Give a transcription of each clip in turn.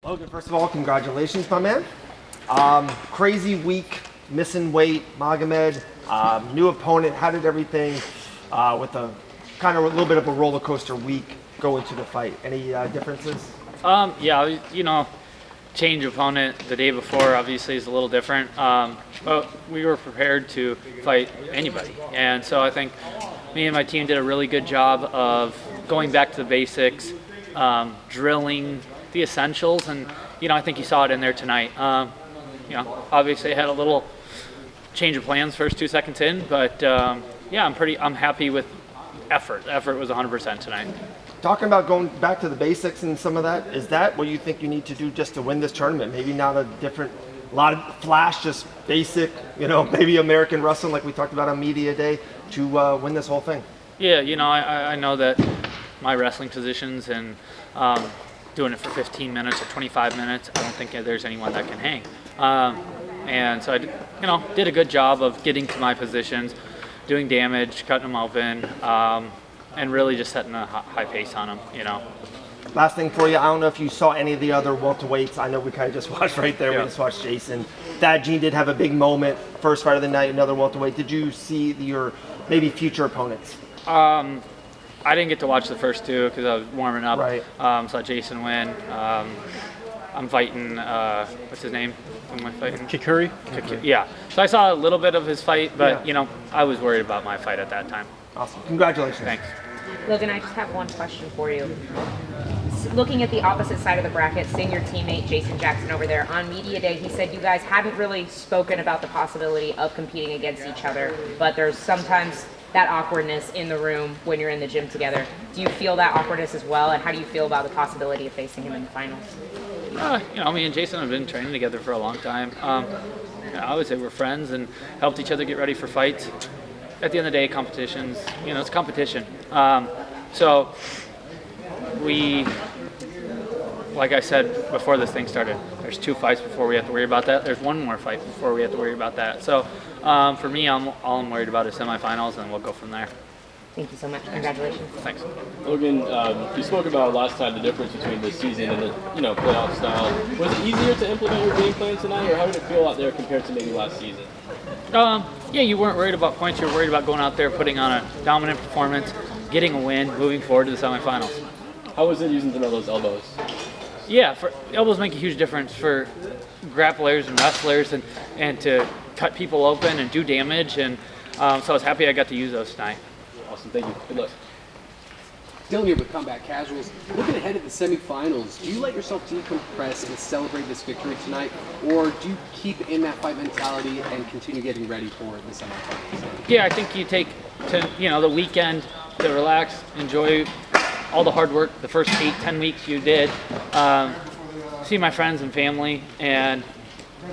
Logan, first of all, congratulations, my man. Crazy week, missing weight, Magomed, new opponent. How did everything with a kind of a little bit of a roller coaster week go into the fight? Any differences? Yeah, you know, change opponent the day before obviously is a little different, but we were prepared to fight anybody. And so I think me and my team did a really good job of going back to the basics, drilling the essentials, and you know, I think you saw it in there tonight. You know, obviously I had a little change of plans first 2 seconds in, but yeah, I'm happy with effort. The effort was 100% tonight. Talking about going back to the basics and some of that, is that what you think you need to do just to win this tournament? Maybe not a lot of flash, just basic, you know, maybe American wrestling like we talked about on media day to win this whole thing? Yeah, you know, I know that my wrestling positions and doing it for 15 minutes or 25 minutes, I don't think there's anyone that can hang. And so I, you know, did a good job of getting to my positions, doing damage, cutting them open, and really just setting a high pace on them, you know. Last thing for you, I don't know if you saw any of the other welterweights. I know we kind of just watched right there. Yeah. We just watched Jason. Thad Gene did have a big moment. First fight of the night, another welterweight. Did you see your maybe future opponents? I didn't get to watch the first two because I was warming up. Right. Saw Jason win. I'm fighting, what's his name? Who am I fighting? Kikuri? Yeah. So I saw a little bit of his fight, but yeah, you know, I was worried about my fight at that time. Awesome. Congratulations. Thanks. Logan, I just have one question for you. Looking at the opposite side of the bracket, seeing your teammate Jason Jackson over there, on media day he said you guys hadn't really spoken about the possibility of competing against each other, but there's sometimes that awkwardness in the room when you're in the gym together. Do you feel that awkwardness as well, and how do you feel about the possibility of facing him in the finals? You know, me and Jason have been training together for a long time. I would say we're friends and helped each other get ready for fights. At the end of the day, competitions, you know, it's competition. So we, like I said before this thing started, there's 2 fights before we have to worry about that. There's 1 more fight before we have to worry about that. So for me, all I'm worried about is semifinals, and we'll go from there. Thank you so much. Congratulations. Thanks. Logan, you spoke about last time the difference between the season and the playoff style. Was it easier to implement your game plan tonight, or how did it feel out there compared to maybe last season? Yeah, you weren't worried about points. You were worried about going out there, putting on a dominant performance, getting a win, moving forward to the semifinals. How was it using some of those elbows? Yeah, elbows make a huge difference for grapplers and wrestlers, and to cut people open and do damage. And so I was happy I got to use those tonight. Awesome, thank you. Good luck. Dylan here with Combat Casuals. Looking ahead at the semifinals, do you let yourself decompress and celebrate this victory tonight, or do you keep in that fight mentality and continue getting ready for the semifinals? Yeah, I think you take the weekend to relax, enjoy all the hard work the first 8-10 weeks you did, see my friends and family, and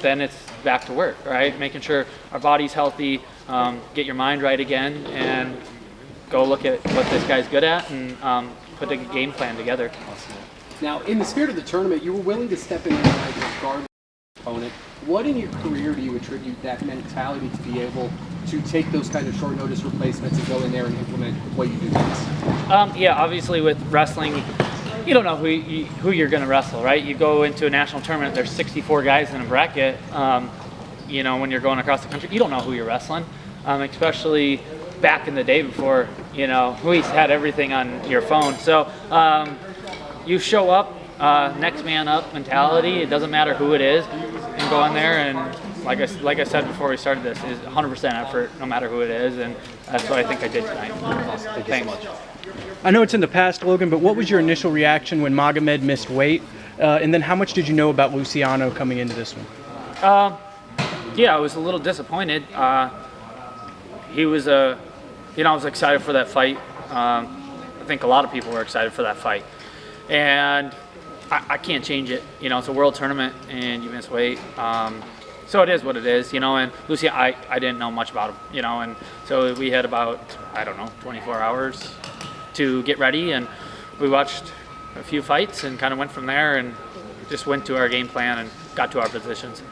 then it's back to work, right? Making sure our body's healthy, get your mind right again, and go look at what this guy's good at and put a game plan together. Awesome. Now, in the spirit of the tournament, you were willing to step in tonight regardless of the opponent. What in your career do you attribute that mentality to be able to take those kind of short notice replacements and go in there and implement what you do best? Yeah, obviously with wrestling, you don't know who you're going to wrestle, right? You go into a national tournament, there's 64 guys in a bracket. You know, when you're going across the country, you don't know who you're wrestling, especially back in the day before, you know, we had everything on your phone. So you show up, next man up mentality. It doesn't matter who it is, and go in there and, like I said before we started this, is 100% effort, no matter who it is, and that's what I think I did tonight. Awesome. Thank you so much. I know it's in the past, Logan, but what was your initial reaction when Magomed missed weight? And then how much did you know about Luciano coming into this one? Yeah, I was a little disappointed. He was I was excited for that fight. I think a lot of people were excited for that fight. And I can't change it. You know, it's a world tournament and you miss weight. So it is what it is, you know, and Lucy, I didn't know much about him, you know, and so we had about, 24 hours to get ready, and we watched a few fights and kind of went from there and just went to our game plan and got to our positions.